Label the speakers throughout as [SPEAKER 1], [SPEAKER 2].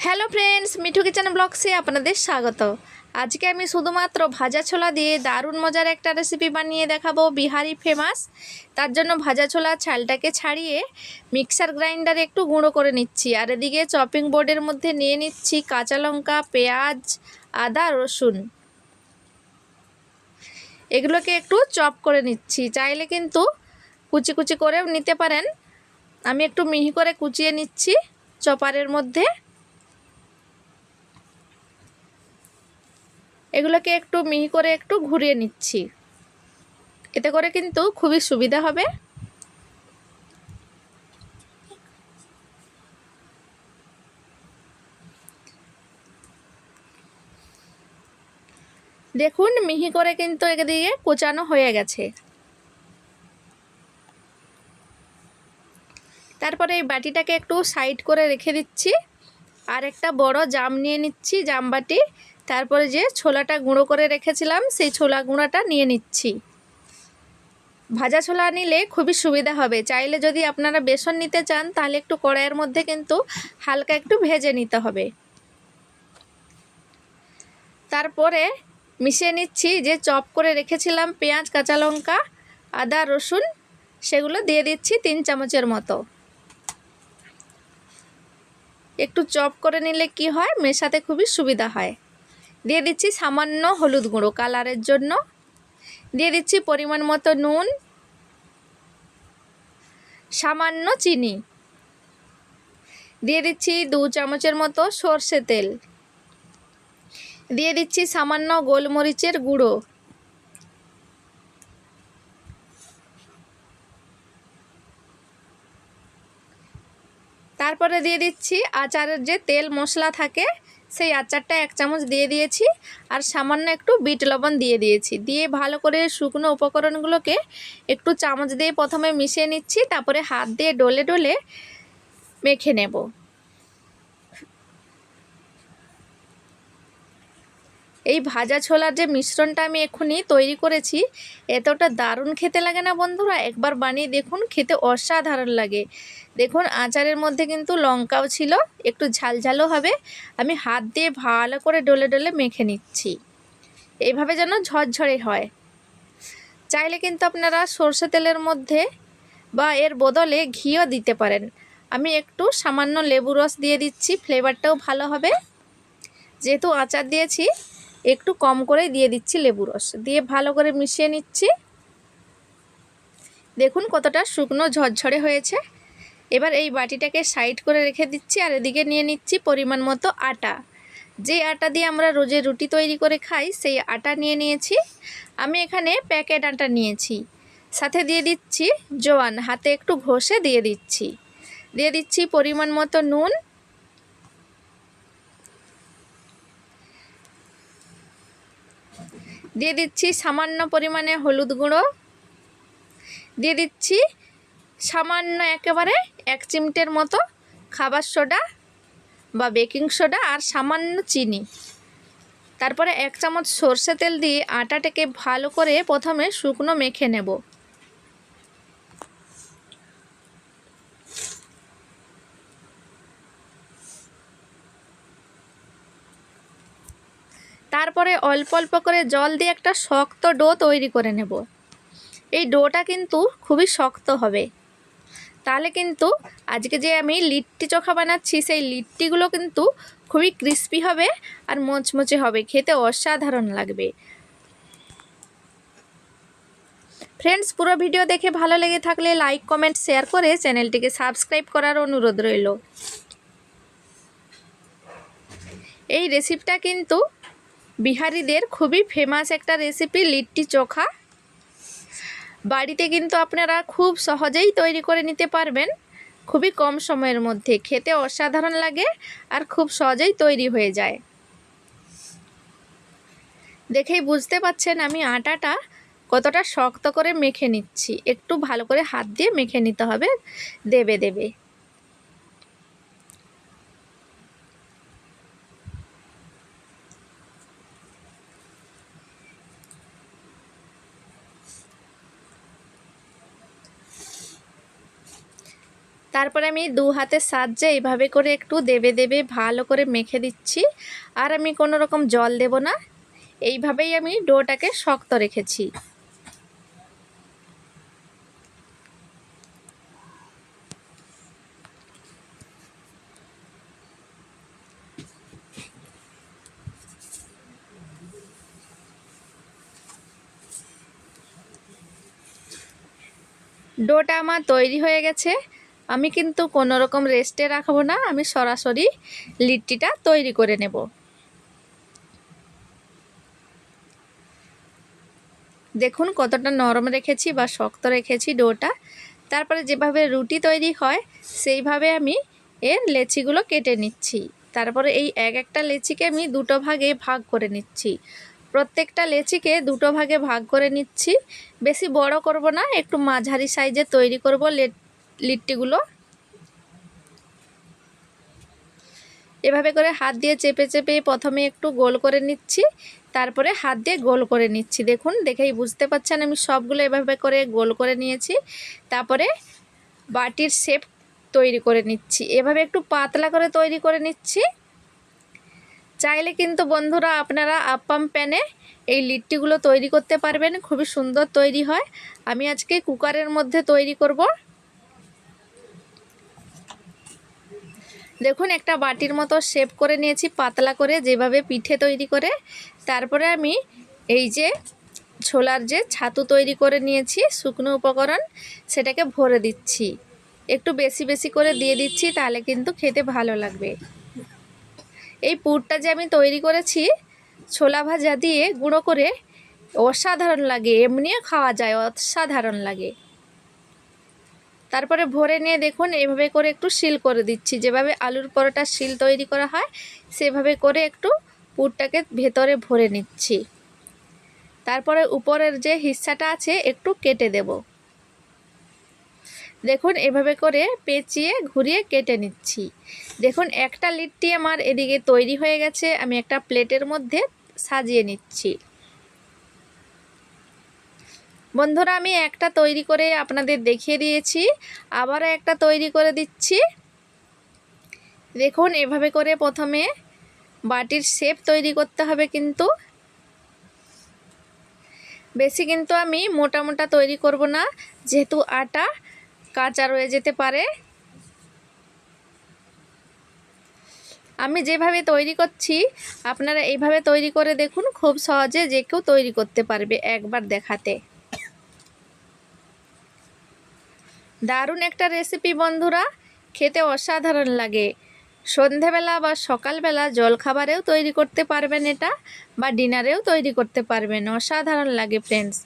[SPEAKER 1] Hello friends, Mithu kitchen ব্লগসে আপনাদের স্বাগত। আজকে আমি শুধুমাত্র ভাজা ছোলা দিয়ে দারুণ মজার একটা রেসিপি বানিয়ে দেখাবো, বিহারি ফেমাস। তার জন্য ভাজা ছোলা ছালটাকে ছাড়িয়ে মিক্সার গ্রাইন্ডারে একটু গুঁড়ো করে নিচ্ছি। আর এদিকে চপিং বোর্ডের মধ্যে নিয়ে নিচ্ছি কাঁচা লঙ্কা, পেঁয়াজ, আদা, রসুন। এগুলোকে একটু চপ করে নিচ্ছি। চাইলে কিন্তু কুচি কুচি করেও নিতে পারেন। আমি একটু মিহি করে কুচিয়ে নিচ্ছি চপারের মধ্যে। এগুলোকে একটু মিহি করে একটু ঘুরিয়ে নিচ্ছি, এতে করে কিন্তু খুবই সুবিধা হবে। দেখুন মিহি করে কিন্তু এদিকে কোচানো হয়ে গেছে। তারপরে এই বাটিটাকে একটু সাইড করে রেখে দিচ্ছি। আর একটা বড় জাম নিয়ে নিচ্ছি, জাম বাটি। তারপরে যে ছোলাটা গুঁড়ো করে রেখেছিলাম সেই ছোলা গুঁড়াটা নিয়ে নিচ্ছি। ভাজা ছোলা নিলে খুবই সুবিধা হবে। চাইলে যদি আপনারা বেসন নিতে চান তাহলে একটু কড়াইয়ের মধ্যে কিন্তু হালকা একটু ভেজে নিতে হবে। তারপরে মিশিয়ে নিচ্ছি যে চপ করে রেখেছিলাম পেঁয়াজ, কাঁচা লঙ্কা, আদা, রসুন, সেগুলো দিয়ে দিচ্ছি 3 চামচের মতো। একটু চপ করে নিলে কি হয়, মেশাতে খুবই সুবিধা হয়। দিয়ে দিচ্ছি সামান্য হলুদ গুঁড়ো কালারের জন্য। দিয়ে দিচ্ছি পরিমাণ মতো নুন, সামান্য চিনি। দিয়ে দিচ্ছি 2 চামচের মতো সর্ষে তেল। দিয়ে দিচ্ছি সামান্য গোলমরিচের গুঁড়ো। তারপরে দিয়ে দিচ্ছি আচারের যে তেল মশলা থাকে সেই আচারটা 1 চামচ দিয়ে দিয়েছি। আর সামান্য একটু বিট লবণ দিয়ে দিয়েছি। দিয়ে ভালো করে শুকনো উপকরণগুলোকে একটু চামচ দিয়ে প্রথমে মিশিয়ে নিচ্ছি, তারপরে হাত দিয়ে ডলে ডলে মেখে নেব। এই ভাজা ছোলার যে মিশ্রণটা আমি এক্ষুনি তৈরি করেছি, এতটা দারুণ খেতে লাগে না বন্ধুরা, একবার বানিয়ে দেখুন, খেতে অসাধারণ লাগে। দেখুন আচারের মধ্যে কিন্তু লঙ্কাও ছিল, একটু ঝালঝালও হবে। আমি হাত দিয়ে ভালো করে ডলে ডলে মেখে নিচ্ছি, এইভাবে যেন ঝরঝরে হয়। চাইলে কিন্তু আপনারা সরষে তেলের মধ্যে বা এর বদলে ঘিও দিতে পারেন। আমি একটু সামান্য লেবু রস দিয়ে দিচ্ছি, ফ্লেভারটাও ভালো হবে। যেহেতু আচার দিয়েছি একটু কম করেই দিয়ে দিচ্ছি লেবু রস। দিয়ে ভালো করে মিশিয়ে নিচ্ছি। দেখুন কতটা শুকনো ঝরঝরে হয়েছে। এবার এই বাটিটাকে সাইড করে রেখে দিচ্ছি। আর এদিকে নিয়ে নিচ্ছি পরিমাণ মতো আটা। যে আটা দিয়ে আমরা রোজে রুটি তৈরি করে খাই সেই আটা নিয়ে নিয়েছি। আমি এখানে প্যাকেট আটা নিয়েছি। সাথে দিয়ে দিচ্ছি জোয়ান, হাতে একটু ঘষে দিয়ে দিচ্ছি। দিয়ে দিচ্ছি পরিমাণ মতো নুন। দিয়ে দিচ্ছি সামান্য পরিমাণে হলুদ গুঁড়ো। দিয়ে দিচ্ছি সামান্য একেবারে 1 চিমটের মতো খাবার সোডা বা বেকিং সোডা, আর সামান্য চিনি। তারপরে 1 চামচ সর্ষে তেল দিয়ে আটাটাকে ভালো করে প্রথমে শুকনো মেখে নেব। তারপরে অল্প অল্প করে জল দিয়ে একটা শক্ত ডো তৈরি করে নেব। এই ডোটা কিন্তু খুবই শক্ত হবে, তাহলে কিন্তু আজকে যে আমি লিট্টি চোখা বানাচ্ছি সেই লিট্টিগুলো কিন্তু খুবই ক্রিস্পি হবে আর মুচমুচে হবে, খেতে অসাধারণ লাগবে। ফ্রেন্ডস, পুরো ভিডিও দেখে ভালো লেগে থাকলে লাইক, কমেন্ট, শেয়ার করে চ্যানেলটিকে সাবস্ক্রাইব করার অনুরোধ রইল। এই রেসিপিটা কিন্তু বিহারিদের খুবই ফেমাস একটা রেসিপি, লিট্টি চোখা। বাড়িতে কিন্তু আপনারা খুব সহজেই তৈরি করে নিতে পারবেন, খুবই কম সময়ের মধ্যে। খেতে অসাধারণ লাগে আর খুব সহজেই তৈরি হয়ে যায়। দেখেই বুঝতে পাচ্ছেন আমি আটাটা কতটা শক্ত করে মেখে নিচ্ছি। একটু ভালো করে হাত দিয়ে মেখে নিতে হবে দেবে দেবে। তারপরে আমি দু হাতের সাহায্যে এইভাবে করে একটু দেবে দেবে ভালো করে মেখে দিচ্ছি। আর আমি কোনো রকম জল দেব না, এইভাবেই আমি ডোটাকে শক্ত রেখেছি। ডোটা আমার তৈরি হয়ে গেছে। আমি কিন্তু কোনো রকম রেস্টে রাখবো না, আমি সরাসরি লিট্টিটা তৈরি করে নেব। দেখুন কতটা নরম রেখেছি বা শক্ত রেখেছি ডোটা। তারপরে যেভাবে রুটি তৈরি হয় সেইভাবে আমি এর লেচিগুলো কেটে নিচ্ছি। তারপরে এই এক একটা লেচিকে আমি দুটো ভাগে ভাগ করে নিচ্ছি। প্রত্যেকটা লেচিকে দুটো ভাগে ভাগ করে নিচ্ছি। বেশি বড় করব না, একটু মাঝারি সাইজে তৈরি করব লিট্টিগুলো। এভাবে করে হাত দিয়ে চেপে চেপে প্রথমে একটু গোল করে নিচ্ছি, তারপরে হাত দিয়ে গোল করে নিচ্ছি। দেখুন, দেখেই বুঝতে পারছেন আমি সবগুলো এভাবে করে গোল করে নিয়েছি। তারপরে বাটির শেপ তৈরি করে নিচ্ছি, এভাবে একটু পাতলা করে তৈরি করে নিচ্ছি। চাইলে কিন্তু বন্ধুরা আপনারা আপ্পাম প্যানে এই লিট্টিগুলো তৈরি করতে পারবেন, খুবই সুন্দর তৈরি হয়। আমি আজকে কুকারের মধ্যে তৈরি করব। দেখুন একটা বাটির মতো শেপ করে নিয়েছি পাতলা করে, যেভাবে পিঠে তৈরি করে। তারপরে আমি এই যে ছোলার যে ছাতু তৈরি করে নিয়েছি শুকনো উপকরণ, সেটাকে ভরে দিচ্ছি। একটু বেশি বেশি করে দিয়ে দিচ্ছি, তাহলে কিন্তু খেতে ভালো লাগবে। এই পুরটা যে আমি তৈরি করেছি ছোলা ভাজা দিয়ে গুঁড়ো করে, অসাধারণ লাগে, এমনিও খাওয়া যায়, অসাধারণ লাগে। তারপরে ভরে নিয়ে দেখুন এইভাবে করে একটু সিল করে দিচ্ছি, যেভাবে আলুর পরোটা সিল তৈরি করা হয় সেভাবে করে একটু পুরটাকে ভেতরে ভরে নিচ্ছি। তারপরে উপরের যে হিস্সাটা আছে একটু কেটে দেব। দেখুন এভাবে করে পেঁচিয়ে ঘুরিয়ে কেটে নিচ্ছি। দেখুন একটা লিট্টি আমার এদিকে তৈরি হয়ে গেছে, আমি একটা প্লেটের মধ্যে সাজিয়ে নিচ্ছি। বন্ধুরা আমি একটা তৈরি করে আপনাদের দেখিয়ে দিয়েছি, আবারও একটা তৈরি করে দিচ্ছি। দেখুন এভাবে করে প্রথমে বাটির শেপ তৈরি করতে হবে, কিন্তু বেশি কিন্তু আমি মোটা মোটা তৈরি করব না, যেহেতু আটা কাঁচা রয়ে যেতে পারে। আমি যেভাবে তৈরি করছি আপনারা এইভাবে তৈরি করে দেখুন, খুব সহজে যে কেউ তৈরি করতে পারবে একবার দেখাতে। দারুণ একটা রেসিপি বন্ধুরা, খেতে অসাধারণ লাগে। সন্ধেবেলা বা সকালবেলা জলখাবারেও তৈরি করতে পারবেন এটা, বা ডিনারেও তৈরি করতে পারবেন, অসাধারণ লাগে ফ্রেন্ডস।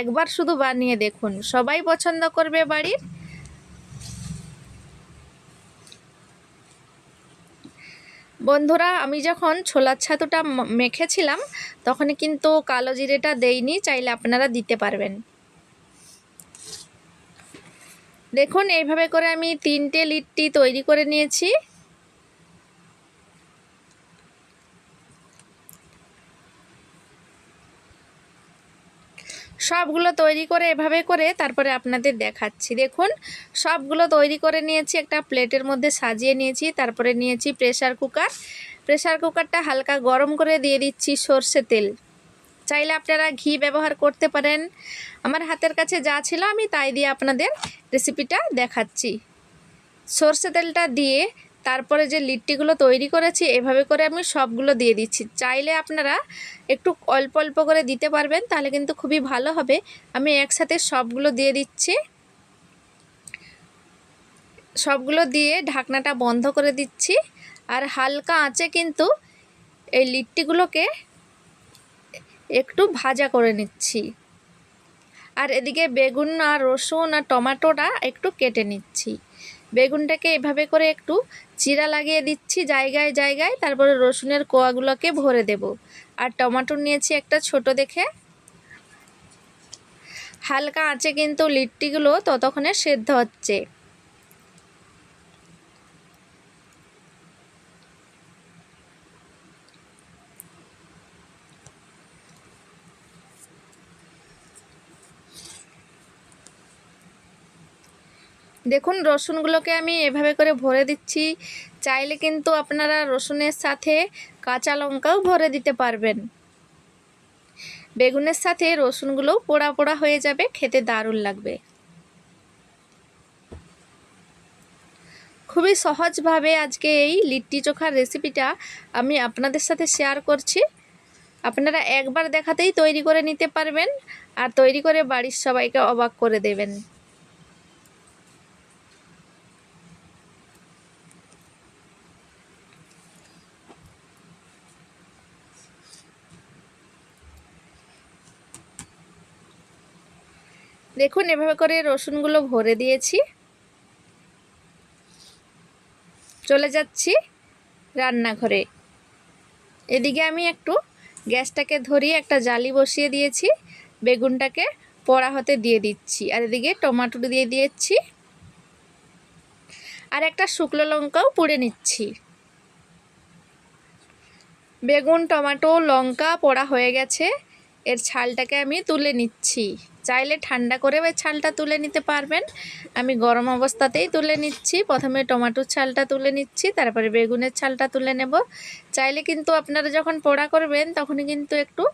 [SPEAKER 1] একবার শুধু বানিয়ে দেখুন, সবাই পছন্দ করবে বাড়ির। বন্ধুরা আমি যখন ছোলার ছাতুটা মেখেছিলাম তখন কিন্তু কালো জিরেটা দেইনি, চাইলে আপনারা দিতে পারবেন। দেখুন এইভাবে করে আমি 3টে লিট্টি তৈরি করে নিয়েছি। সবগুলো তৈরি করে এভাবে করে তারপরে আপনাদের দেখাচ্ছি। দেখুন সবগুলো তৈরি করে নিয়েছি, একটা প্লেটের মধ্যে সাজিয়ে নিয়েছি। তারপরে নিয়েছি প্রেসার কুকার। প্রেসার কুকারটা হালকা গরম করে দিয়ে দিচ্ছি সর্ষে তেল, চাইলে আপনারা ঘি ব্যবহার করতে পারেন। আমার হাতের কাছে যা ছিল আমি তাই দিয়ে আপনাদের রেসিপিটা দেখাচ্ছি। সর্ষে তেলটা দিয়ে তারপরে যে লিট্টিগুলো তৈরি করেছি এভাবে করে আমি সবগুলো দিয়ে দিচ্ছি। চাইলে আপনারা একটু অল্প অল্প করে দিতে পারবেন, তাহলে কিন্তু খুবই ভালো হবে। আমি একসাথে সবগুলো দিয়ে দিচ্ছি। সবগুলো দিয়ে ঢাকনাটা বন্ধ করে দিচ্ছি, আর হালকা আঁচে কিন্তু এই লিট্টিগুলোকে একটু ভাজা করে নিচ্ছি। আর এদিকে বেগুন আর রসুন আর টমেটোটা একটু কেটে নিচ্ছি। বেগুনটাকে এভাবে করে একটু চিরা লাগিয়ে দিচ্ছি জায়গায় জায়গায়, তারপরে রসুনের কোয়াগুলোকে ভরে দেব। আর টমেটো নিয়েছি একটা ছোট দেখে। হালকা আঁচে কিন্তু লিট্টিগুলো ততক্ষণে সেদ্ধ হচ্ছে। দেখুন রসুনগুলোকে আমি এভাবে করে ভরে দিচ্ছি। চাইলে কিন্তু আপনারা রসুনের সাথে কাঁচা লঙ্কাও ভরে দিতে পারবেন। বেগুনের সাথে রসুনগুলো পোড়া পোড়া হয়ে যাবে, খেতে দারুণ লাগবে। খুবই সহজভাবে আজকে এই লিট্টি চোখার রেসিপিটা আমি আপনাদের সাথে শেয়ার করছি। আপনারা একবার দেখাতেই তৈরি করে নিতে পারবেন আর তৈরি করে বাড়ির সবাইকে অবাক করে দেবেন। দেখুন এভাবে করে রসুনগুলো ভরে দিয়েছি। চলে যাচ্ছি রান্নাঘরে। এদিকে আমি একটু গ্যাসটাকে ধরিয়ে একটা জালি বসিয়ে দিয়েছি, বেগুনটাকে পোড়া হতে দিয়ে দিচ্ছি, আর এদিকে টমেটো দিয়ে দিয়েছি আর একটা শুকনো লঙ্কাও পুড়ে নিচ্ছি। বেগুন টমেটো লঙ্কা পোড়া হয়ে গেছে, এর ছালটাকে আমি তুলে নিচ্ছি। চাইলে ঠান্ডা করে ওই ছালটা তুলে নিতে পারবেন, আমি গরম অবস্থাতেই তুলে নিচ্ছি। প্রথমে টমেটোর ছালটা তুলে নিচ্ছি, তারপরে বেগুনের ছালটা তুলে নেব। চাইলে কিন্তু আপনারা যখন পোড়া করবেন তখনই কিন্তু একটু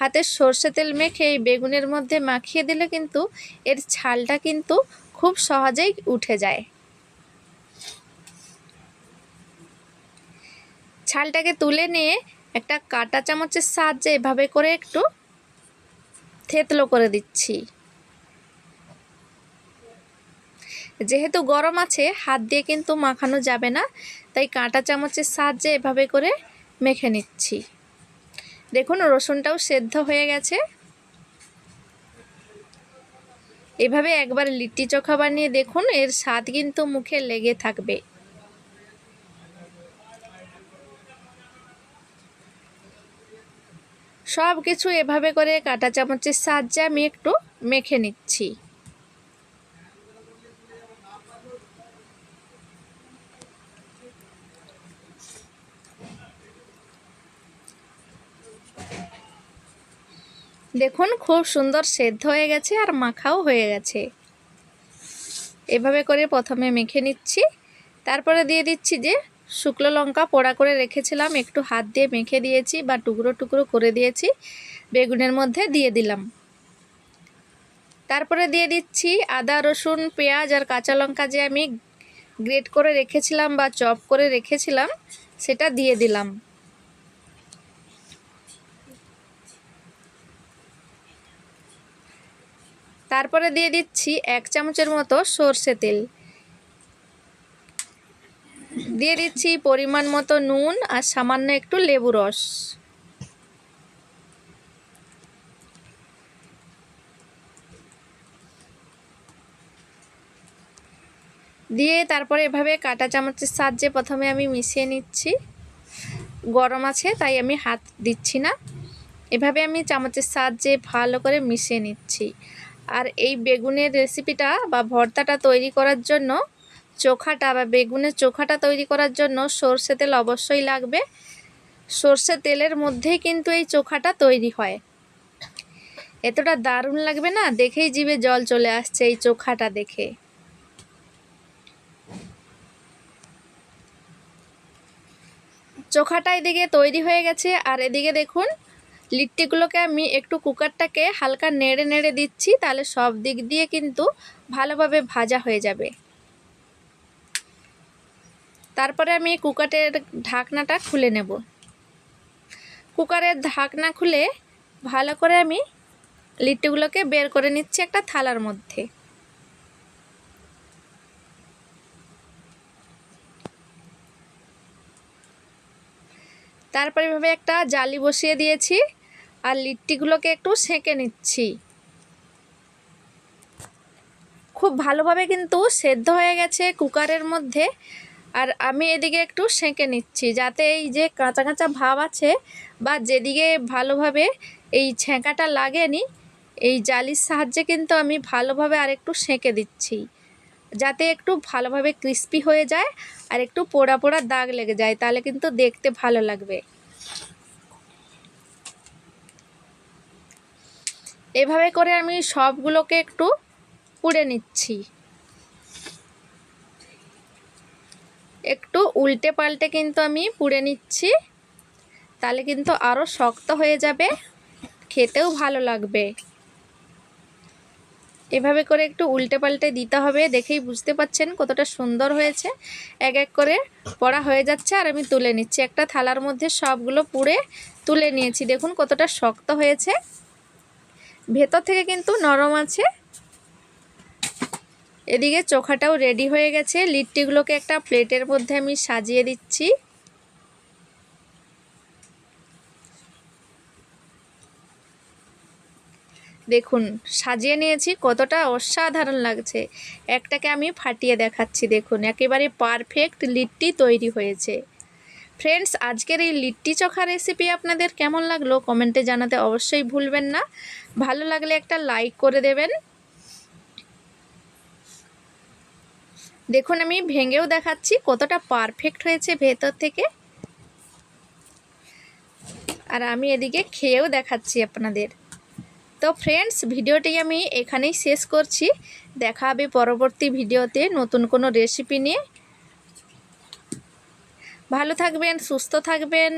[SPEAKER 1] হাতে সর্ষে তেল মেখে এই বেগুনের মধ্যে মাখিয়ে দিলে কিন্তু এর ছালটা কিন্তু খুব সহজেই উঠে যায়। ছালটাকে তুলে নিয়ে একটা কাঁটা চামচের সাহায্যে এভাবে করে একটু থেতলো করে দিচ্ছি। যেহেতু গরম আছে হাত দিয়ে কিন্তু মাখানো যাবে না, তাই কাঁটা চামচের সাহায্যে এভাবে করে মেখে নিচ্ছি। দেখুন রসুনটাও সেদ্ধ হয়ে গেছে। এভাবে একবার লিট্টি চোখা বানিয়ে দেখুন, এর স্বাদ কিন্তু মুখে লেগে থাকবে। সব কিছু এভাবে করে কাঁটা চামচের সাহায্যে আমি একটু মেখে নিচ্ছি। দেখুন খুব সুন্দর সেদ্ধ হয়ে গেছে আর মাখাও হয়ে গেছে। এভাবে করে প্রথমে মেখে নিচ্ছি, তারপরে দিয়ে দিচ্ছি যে শুকনো লঙ্কা পোড়া করে রেখেছিলাম, একটু হাত দিয়ে মেখে দিয়েছি বা টুকরো টুকরো করে দিয়েছি, বেগুনের মধ্যে দিয়ে দিলাম। তারপরে দিয়ে দিচ্ছি আদা রসুন পেঁয়াজ আর কাঁচা লঙ্কা যে আমি গ্রেট করে রেখেছিলাম বা চপ করে রেখেছিলাম সেটা দিয়ে দিলাম। তারপরে দিয়ে দিচ্ছি 1 চামচের মতো সর্ষে তেল, দিয়ে দিচ্ছি পরিমাণ মতো নুন আর সামান্য একটু লেবু রস। দিয়ে তারপরে এভাবে কাঁটা চামচের সাহায্যে প্রথমে আমি মিশিয়ে নিচ্ছি। গরম আছে তাই আমি হাত দিচ্ছি না, এভাবে আমি চামচের সাহায্যে ভালো করে মিশিয়ে নিচ্ছি। আর এই বেগুনের রেসিপিটা বা ভর্তাটা তৈরি করার জন্য চোখাটা বা বেগুনের চোখাটা তৈরি করার জন্য সর্ষে তেল অবশ্যই লাগবে। সর্ষে তেলের মধ্যেই কিন্তু এই চোখাটা তৈরি হয়। এতটা দারুণ লাগবে না, দেখেই জিভে জল চলে আসছে এই চোখাটা দেখে। চোখাটা এদিকে তৈরি হয়ে গেছে আর এদিকে দেখুন লিট্টিগুলোকে আমি একটু কুকারটাকে হালকা নেড়ে নেড়ে দিচ্ছি, তাহলে সব দিক দিয়ে কিন্তু ভালোভাবে ভাজা হয়ে যাবে। তারপরে আমি কুকারের ঢাকনাটা খুলে নেব। কুকারের ঢাকনা খুলে ভালো করে আমি লিট্টিগুলোকে বের করে নিচ্ছি একটা থালার মধ্যে। তারপরে এভাবে একটা জালি বসিয়ে দিয়েছি আর লিট্টিগুলোকে একটু সেঁকে নিচ্ছি। খুব ভালোভাবে কিন্তু সেদ্ধ হয়ে গেছে কুকারের মধ্যে, আর আমি এদিকে একটু সেঁকে নিচ্ছি যাতে এই যে কাঁচা কাঁচা ভাব আছে বা যেদিকে ভালোভাবে এই ছেঁকাটা লাগেনি, এই জালির সাহায্যে কিন্তু আমি ভালোভাবে আর একটু সেঁকে দিচ্ছি যাতে একটু ভালোভাবে ক্রিস্পি হয়ে যায় আর একটু পোড়া পোড়া দাগ লেগে যায়, তাহলে কিন্তু দেখতে ভালো লাগবে। এভাবে করে আমি সবগুলোকে একটু পুড়ে নিচ্ছি। একটু উল্টে পাল্টে কিন্তু আমি পুড়ে নিচ্ছি, তাহলে কিন্তু আরও শক্ত হয়ে যাবে, খেতেও ভালো লাগবে। এভাবে করে একটু উল্টে পাল্টে দিতে হবে। দেখেই বুঝতে পাচ্ছেন কতটা সুন্দর হয়েছে। এক এক করে পড়া হয়ে যাচ্ছে আর আমি তুলে নিচ্ছি। একটা থালার মধ্যে সবগুলো পুড়ে তুলে নিয়েছি। দেখুন কতটা শক্ত হয়েছে, ভেতর থেকে কিন্তু নরম আছে। এদিকে চোখাটাও রেডি হয়ে গেছে। লিট্টিগুলোকে একটা প্লেটের মধ্যে আমি সাজিয়ে দিচ্ছি। দেখুন সাজিয়ে নিয়েছি, কতটা অসাধারণ লাগছে। একটাকে আমি ফাটিয়ে দেখাচ্ছি। দেখুন একেবারে পারফেক্ট লিট্টি তৈরি হয়েছে। ফ্রেন্ডস, আজকের এই লিট্টি চোখা রেসিপি আপনাদের কেমন লাগলো কমেন্টে জানাতে অবশ্যই ভুলবেন না। ভালো লাগলে একটা লাইক করে দেবেন। দেখুন আমি ভেঙেও দেখাচ্ছি কতটা পারফেক্ট হয়েছে ভেতর থেকে, আর আমি এদিকে খেয়েও দেখাচ্ছি আপনাদের। তো ফ্রেন্ডস, ভিডিওটি আমি এখানেই শেষ করছি। দেখা হবে পরবর্তী ভিডিওতে নতুন কোনো রেসিপি নিয়ে। ভালো থাকবেন, সুস্থ থাকবেন।